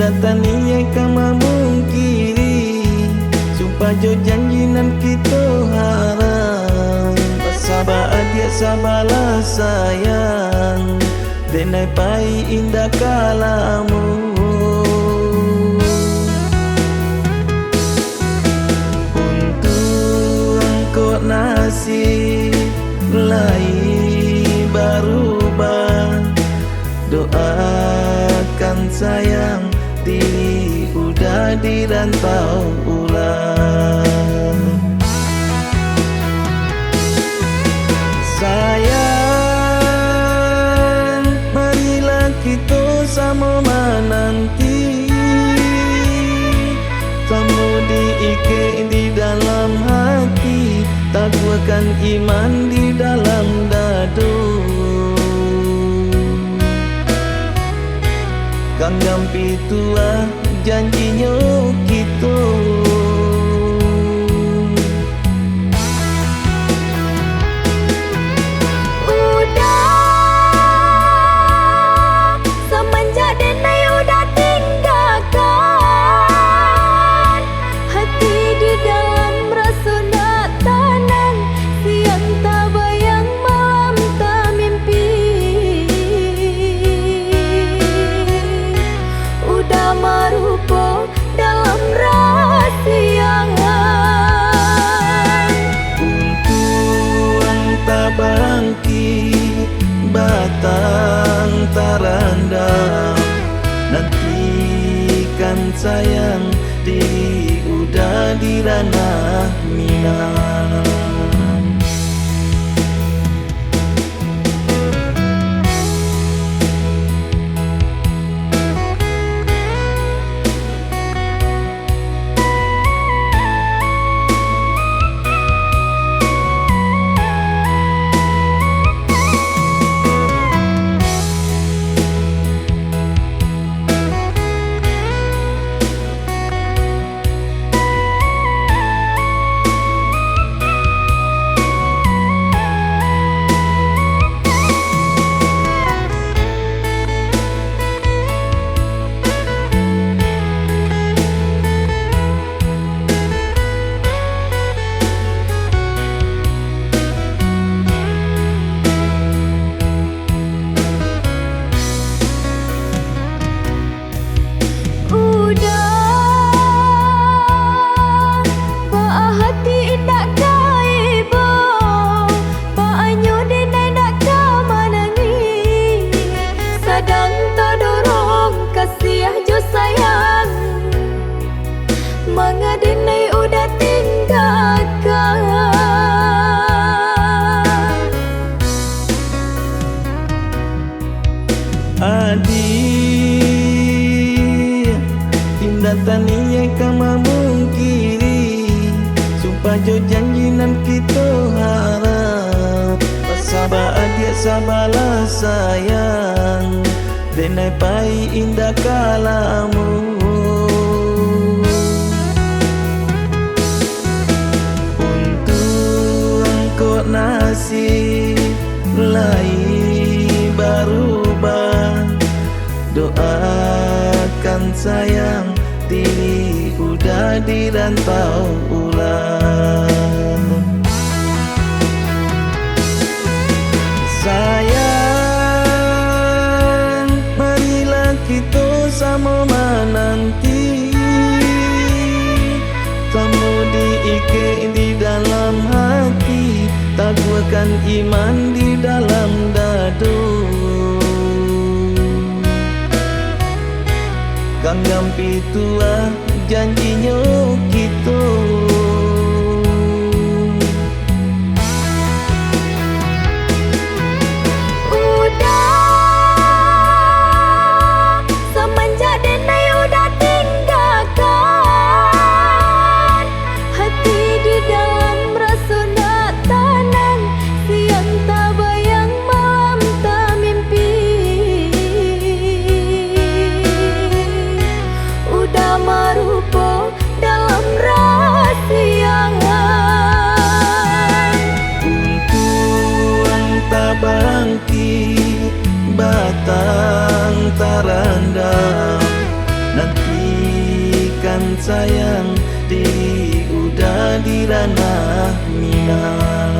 Tindak taniai kama mungkiri, sumpah jo janji nan kita harap. Sabar adia sabarlah sayang, denai pai indah kalamu. Untuk engkau nasib lain berubah, doakan sayang diri udah dirantau ulang. Sayang, marilah kita sama menanti, sama diikat di dalam hati, taguakan iman di dalam dadu. Kang gampi tua janjinya kita. Bangkit batang tarandam, nantikan sayang diri udah di ranah Minang. Denai udah tinggalkan adik, tindak taniai kama mungkiri, sumpah jo janji nan kita harap. Sabar adik sabarlah sayang, denai pai indah kalamu. Nasib lain berubah, doakan sayang diri udah dirantau ulang. Sayang, marilah kita sama menanti, sama diikat di dalam hati, taguakan iman di dalam dadu. Kang gampi tua janjinya kita. Bangkit batang tarandam, nanti tanah minang.